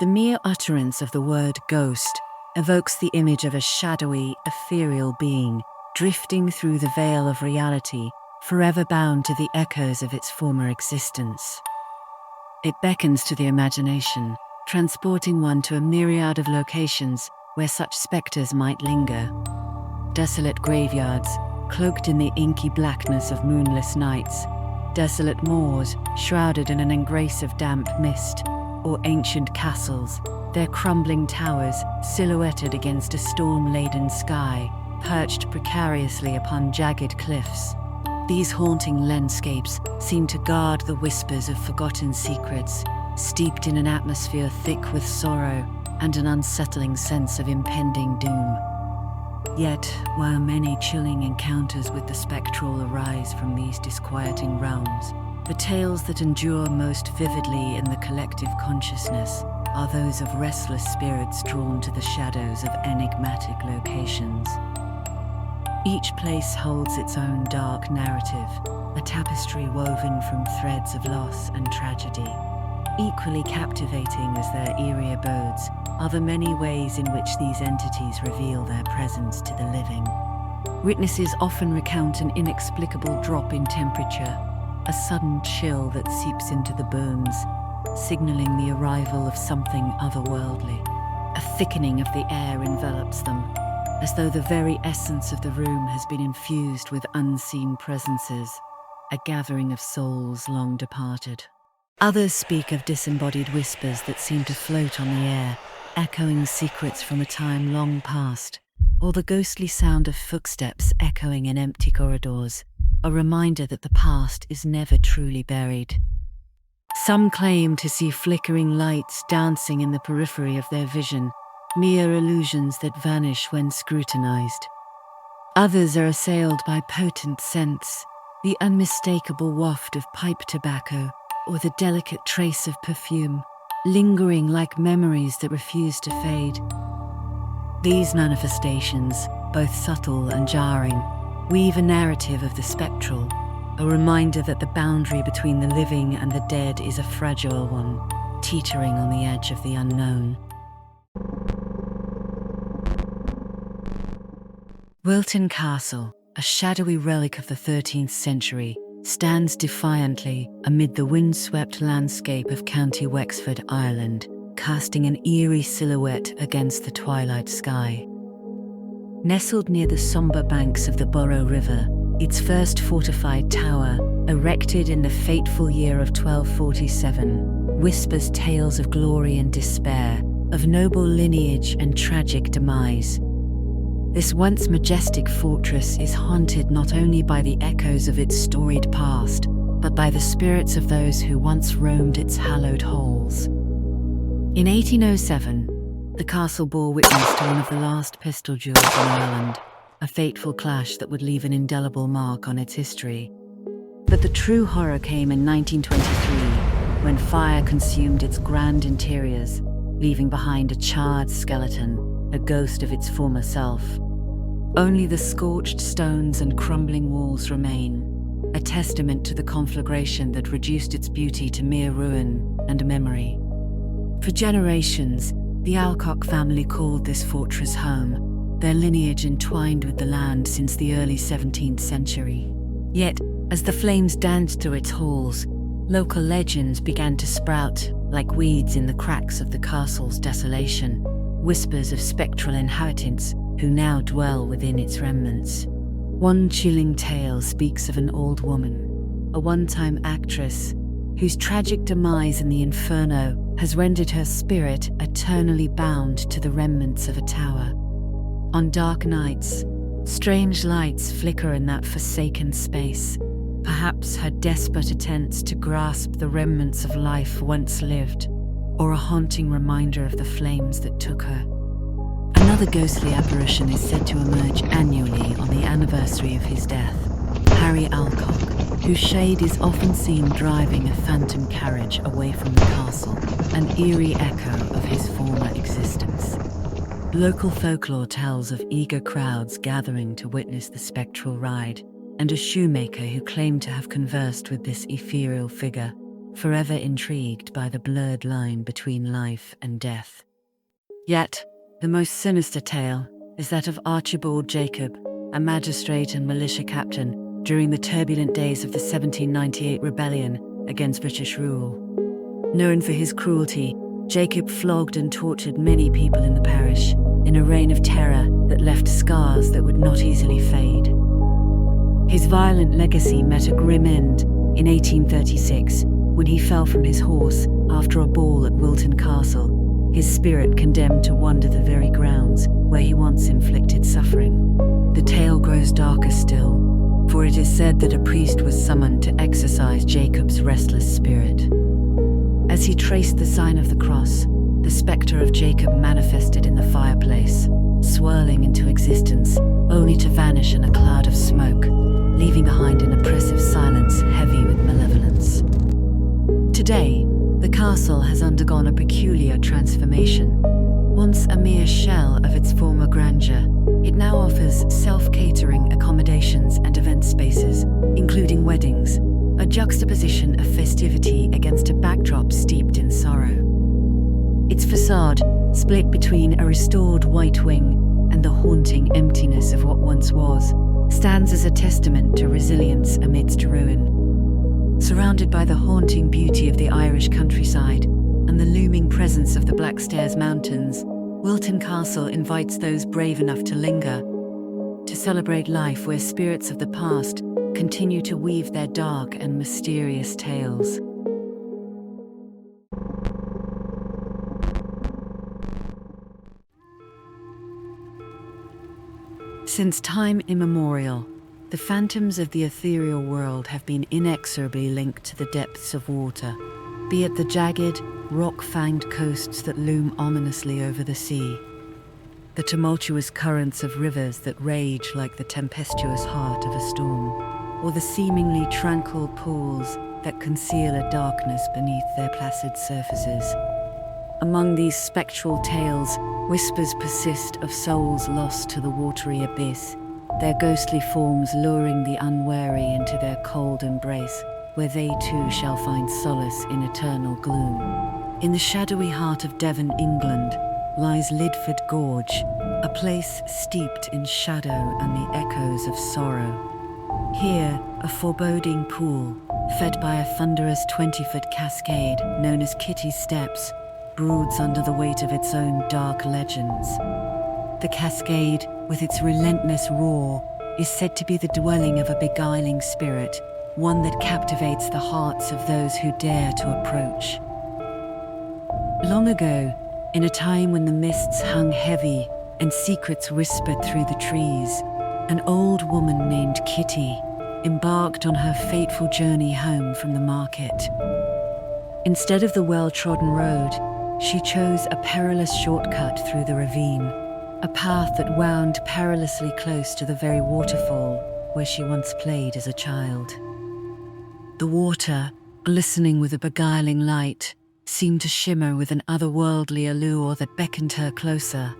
The mere utterance of the word ghost evokes the image of a shadowy, ethereal being drifting through the veil of reality, forever bound to the echoes of its former existence. It beckons to the imagination, transporting one to a myriad of locations where such spectres might linger. Desolate graveyards, cloaked in the inky blackness of moonless nights, desolate moors, shrouded in an embrace of damp mist, or ancient castles, their crumbling towers silhouetted against a storm-laden sky, perched precariously upon jagged cliffs. These haunting landscapes seem to guard the whispers of forgotten secrets, steeped in an atmosphere thick with sorrow and an unsettling sense of impending doom. Yet, while many chilling encounters with the spectral arise from these disquieting realms, the tales that endure most vividly in the collective consciousness are those of restless spirits drawn to the shadows of enigmatic locations. Each place holds its own dark narrative, a tapestry woven from threads of loss and tragedy. Equally captivating as their eerie abodes are the many ways in which these entities reveal their presence to the living. Witnesses often recount an inexplicable drop in temperature, a sudden chill that seeps into the bones, signaling the arrival of something otherworldly. A thickening of the air envelops them, as though the very essence of the room has been infused with unseen presences, a gathering of souls long departed. Others speak of disembodied whispers that seem to float on the air, echoing secrets from a time long past, or the ghostly sound of footsteps echoing in empty corridors, a reminder that the past is never truly buried. Some claim to see flickering lights dancing in the periphery of their vision, mere illusions that vanish when scrutinized. Others are assailed by potent scents, the unmistakable waft of pipe tobacco, or the delicate trace of perfume, lingering like memories that refuse to fade. These manifestations, both subtle and jarring, weave a narrative of the spectral, a reminder that the boundary between the living and the dead is a fragile one, teetering on the edge of the unknown. Wilton Castle, a shadowy relic of the 13th century, stands defiantly amid the windswept landscape of County Wexford, Ireland, casting an eerie silhouette against the twilight sky. Nestled near the sombre banks of the Borough River, its first fortified tower, erected in the fateful year of 1247, whispers tales of glory and despair, of noble lineage and tragic demise. This once majestic fortress is haunted not only by the echoes of its storied past, but by the spirits of those who once roamed its hallowed halls. In 1807, the castle bore witness to one of the last pistol duels in Ireland, a fateful clash that would leave an indelible mark on its history. But the true horror came in 1923, when fire consumed its grand interiors, leaving behind a charred skeleton, a ghost of its former self. Only the scorched stones and crumbling walls remain, a testament to the conflagration that reduced its beauty to mere ruin and memory. For generations, the Alcock family called this fortress home, their lineage entwined with the land since the early 17th century. Yet, as the flames danced through its halls, local legends began to sprout like weeds in the cracks of the castle's desolation, whispers of spectral inhabitants who now dwell within its remnants. One chilling tale speaks of an old woman, a one-time actress, whose tragic demise in the inferno has rendered her spirit eternally bound to the remnants of a tower. On dark nights, strange lights flicker in that forsaken space, perhaps her desperate attempts to grasp the remnants of life once lived, or a haunting reminder of the flames that took her. Another ghostly apparition is said to emerge annually on the anniversary of his death, Harry Alcock, whose shade is often seen driving a phantom carriage away from the castle, an eerie echo of his former existence. Local folklore tells of eager crowds gathering to witness the spectral ride, and a shoemaker who claimed to have conversed with this ethereal figure, forever intrigued by the blurred line between life and death. Yet, the most sinister tale is that of Archibald Jacob, a magistrate and militia captain during the turbulent days of the 1798 rebellion against British rule. Known for his cruelty, Jacob flogged and tortured many people in the parish in a reign of terror that left scars that would not easily fade. His violent legacy met a grim end in 1836 when he fell from his horse after a ball at Wilton Castle, his spirit condemned to wander the very grounds where he once inflicted suffering. The tale grows darker still, for it is said that a priest was summoned to exorcise Jacob's restless spirit. As he traced the sign of the cross, the spectre of Jacob manifested in the fireplace, swirling into existence, only to vanish in a cloud of smoke, leaving behind an oppressive silence heavy with malevolence. Today, the castle has undergone a peculiar transformation. Once a mere shell of its former grandeur, it now offers self-catering accommodations and event spaces, including weddings, a juxtaposition of festivity against a backdrop steeped in sorrow. Its facade, split between a restored white wing and the haunting emptiness of what once was, stands as a testament to resilience amidst ruin. Surrounded by the haunting beauty of the Irish countryside and the looming presence of the Blackstairs Mountains, Wilton Castle invites those brave enough to linger, to celebrate life where spirits of the past continue to weave their dark and mysterious tales. Since time immemorial, the phantoms of the ethereal world have been inexorably linked to the depths of water, be it the jagged, rock-fanged coasts that loom ominously over the sea, the tumultuous currents of rivers that rage like the tempestuous heart of a storm, or the seemingly tranquil pools that conceal a darkness beneath their placid surfaces. Among these spectral tales, whispers persist of souls lost to the watery abyss, their ghostly forms luring the unwary into their cold embrace, where they too shall find solace in eternal gloom. In the shadowy heart of Devon, England, lies Lidford Gorge, a place steeped in shadow and the echoes of sorrow. Here, a foreboding pool, fed by a thunderous 20-foot cascade known as Kitty's Steps, broods under the weight of its own dark legends. The cascade, with its relentless roar, is said to be the dwelling of a beguiling spirit, one that captivates the hearts of those who dare to approach. Long ago, in a time when the mists hung heavy and secrets whispered through the trees, an old woman named Kitty embarked on her fateful journey home from the market. Instead of the well-trodden road, she chose a perilous shortcut through the ravine, a path that wound perilously close to the very waterfall where she once played as a child. The water, glistening with a beguiling light, seemed to shimmer with an otherworldly allure that beckoned her closer.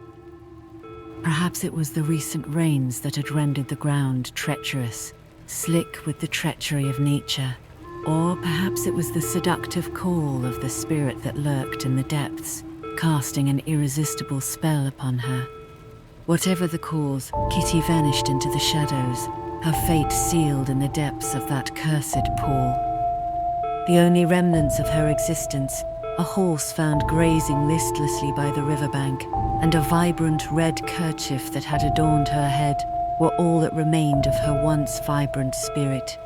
Perhaps it was the recent rains that had rendered the ground treacherous, slick with the treachery of nature. Or perhaps it was the seductive call of the spirit that lurked in the depths, casting an irresistible spell upon her. Whatever the cause, Kitty vanished into the shadows, her fate sealed in the depths of that cursed pool. The only remnants of her existence, a horse found grazing listlessly by the riverbank, and a vibrant red kerchief that had adorned her head, were all that remained of her once vibrant spirit.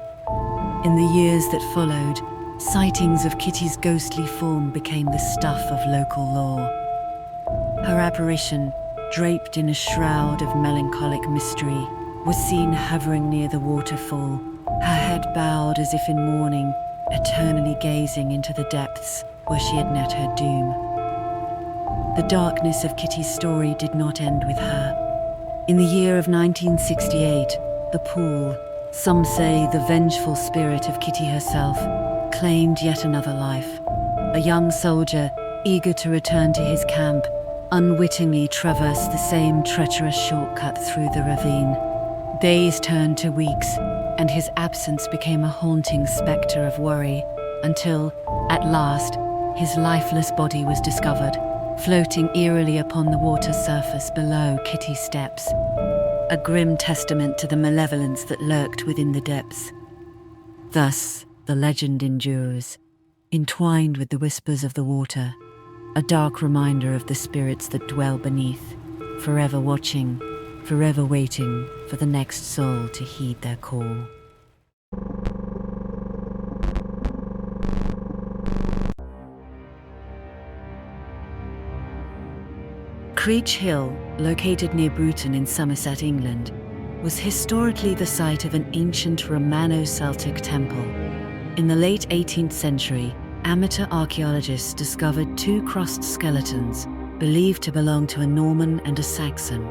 In the years that followed, sightings of Kitty's ghostly form became the stuff of local lore. Her apparition, draped in a shroud of melancholic mystery, was seen hovering near the waterfall, her head bowed as if in mourning, eternally gazing into the depths where she had met her doom. The darkness of Kitty's story did not end with her. In the year of 1968, the pool, some say the vengeful spirit of Kitty herself, claimed yet another life. A young soldier, eager to return to his camp, unwittingly traversed the same treacherous shortcut through the ravine. Days turned to weeks, and his absence became a haunting spectre of worry, until, at last, his lifeless body was discovered, floating eerily upon the water surface below Kitty's steps, a grim testament to the malevolence that lurked within the depths. Thus, the legend endures, entwined with the whispers of the water, a dark reminder of the spirits that dwell beneath, forever watching, forever waiting for the next soul to heed their call. Creech Hill, located near Bruton in Somerset, England, was historically the site of an ancient Romano-Celtic temple. In the late 18th century, amateur archaeologists discovered two crossed skeletons, believed to belong to a Norman and a Saxon.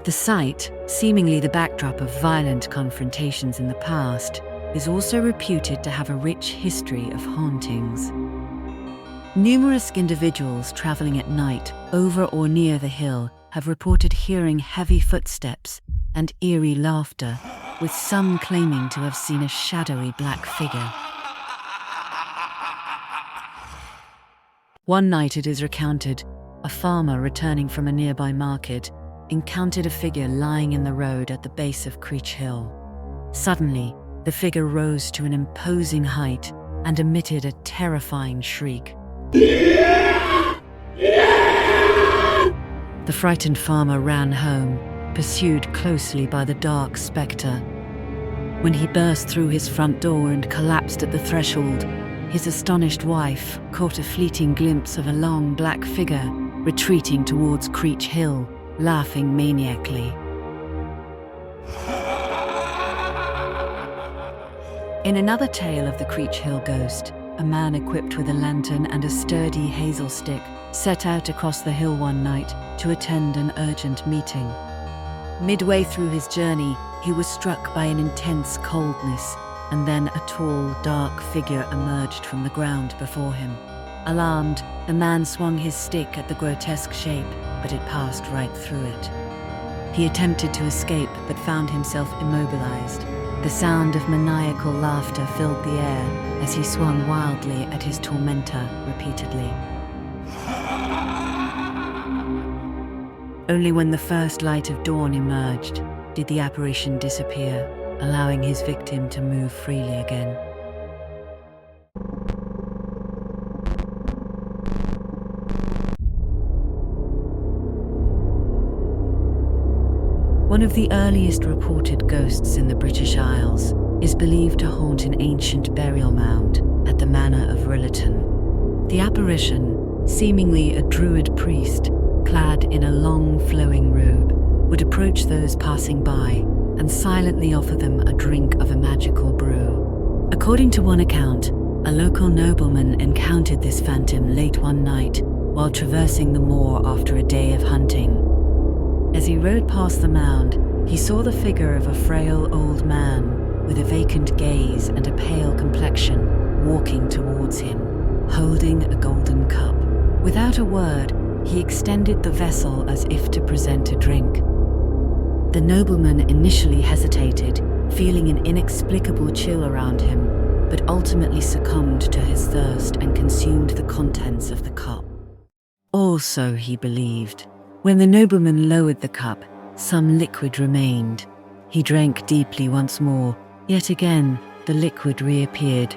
The site, seemingly the backdrop of violent confrontations in the past, is also reputed to have a rich history of hauntings. Numerous individuals traveling at night over or near the hill have reported hearing heavy footsteps and eerie laughter, with some claiming to have seen a shadowy black figure. One night, it is recounted, a farmer returning from a nearby market encountered a figure lying in the road at the base of Creech Hill. Suddenly, the figure rose to an imposing height and emitted a terrifying shriek. The frightened farmer ran home, pursued closely by the dark spectre. When he burst through his front door and collapsed at the threshold, his astonished wife caught a fleeting glimpse of a long black figure retreating towards Creech Hill, laughing maniacally. In another tale of the Creech Hill ghost, a man equipped with a lantern and a sturdy hazel stick set out across the hill one night to attend an urgent meeting. Midway through his journey, he was struck by an intense coldness, and then a tall, dark figure emerged from the ground before him. Alarmed, the man swung his stick at the grotesque shape, but it passed right through it. He attempted to escape, but found himself immobilized. The sound of maniacal laughter filled the air as he swung wildly at his tormentor repeatedly. Only when the first light of dawn emerged did the apparition disappear, allowing his victim to move freely again. One of the earliest reported ghosts in the British Isles is believed to haunt an ancient burial mound at the Manor of Rillaton. The apparition, seemingly a druid priest, clad in a long flowing robe, would approach those passing by and silently offer them a drink of a magical brew. According to one account, a local nobleman encountered this phantom late one night while traversing the moor after a day of hunting. As he rode past the mound, he saw the figure of a frail old man with a vacant gaze and a pale complexion walking towards him, holding a golden cup. Without a word, he extended the vessel as if to present a drink. The nobleman initially hesitated, feeling an inexplicable chill around him, but ultimately succumbed to his thirst and consumed the contents of the cup. Also, he believed, when the nobleman lowered the cup, some liquid remained. He drank deeply once more, yet again the liquid reappeared.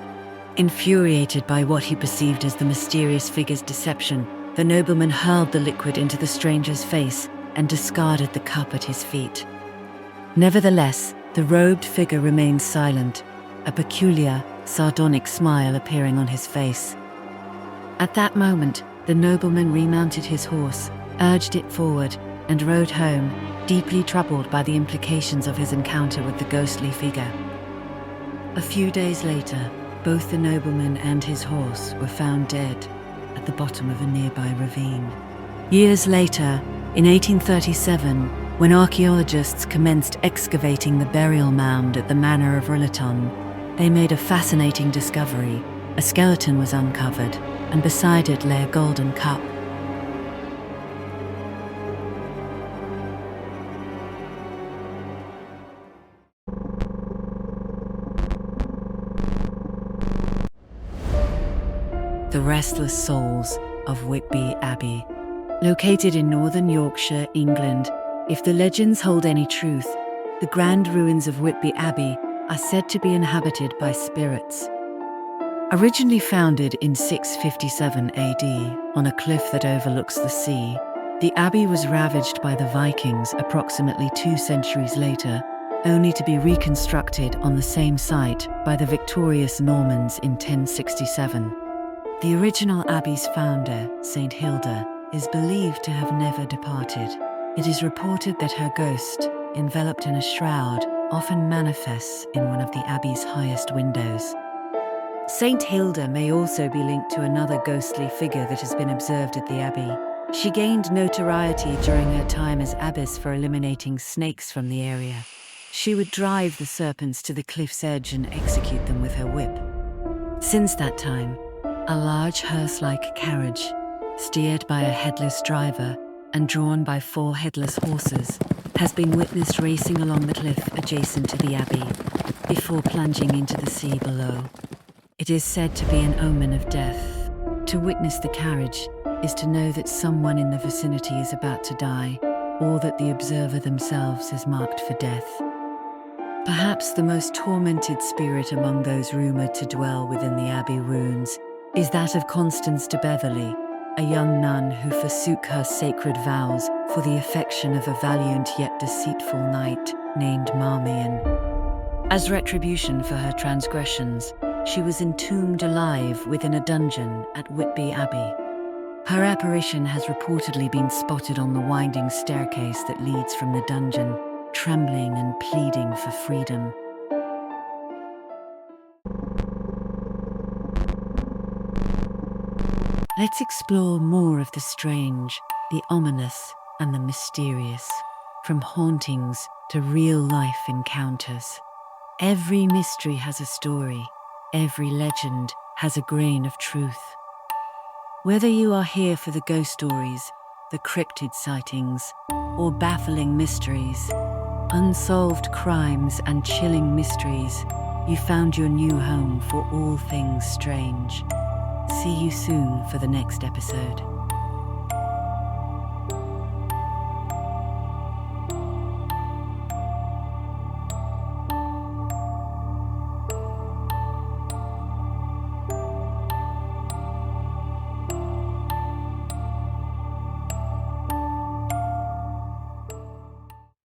Infuriated by what he perceived as the mysterious figure's deception, the nobleman hurled the liquid into the stranger's face and discarded the cup at his feet. Nevertheless, the robed figure remained silent, a peculiar, sardonic smile appearing on his face. At that moment, the nobleman remounted his horse, urged it forward, and rode home, deeply troubled by the implications of his encounter with the ghostly figure. A few days later, both the nobleman and his horse were found dead at the bottom of a nearby ravine. Years later, in 1837, when archaeologists commenced excavating the burial mound at the Manor of Rillaton, they made a fascinating discovery. A skeleton was uncovered, and beside it lay a golden cup. The Restless Souls of Whitby Abbey. Located in northern Yorkshire, England, if the legends hold any truth, the grand ruins of Whitby Abbey are said to be inhabited by spirits. Originally founded in 657 AD on a cliff that overlooks the sea, the abbey was ravaged by the Vikings approximately 2 centuries later, only to be reconstructed on the same site by the victorious Normans in 1067. The original abbey's founder, Saint Hilda, is believed to have never departed. It is reported that her ghost, enveloped in a shroud, often manifests in one of the abbey's highest windows. Saint Hilda may also be linked to another ghostly figure that has been observed at the abbey. She gained notoriety during her time as abbess for eliminating snakes from the area. She would drive the serpents to the cliff's edge and execute them with her whip. Since that time, a large hearse-like carriage, steered by a headless driver and drawn by 4 headless horses, has been witnessed racing along the cliff adjacent to the abbey, before plunging into the sea below. It is said to be an omen of death. To witness the carriage is to know that someone in the vicinity is about to die, or that the observer themselves is marked for death. Perhaps the most tormented spirit among those rumoured to dwell within the abbey ruins is that of Constance de Beverley, a young nun who forsook her sacred vows for the affection of a valiant yet deceitful knight named Marmion. As retribution for her transgressions, she was entombed alive within a dungeon at Whitby Abbey. Her apparition has reportedly been spotted on the winding staircase that leads from the dungeon, trembling and pleading for freedom. Let's explore more of the strange, the ominous, and the mysterious, from hauntings to real-life encounters. Every mystery has a story. Every legend has a grain of truth. Whether you are here for the ghost stories, the cryptid sightings, or baffling mysteries, unsolved crimes and chilling mysteries, you found your new home for all things strange. See you soon for the next episode.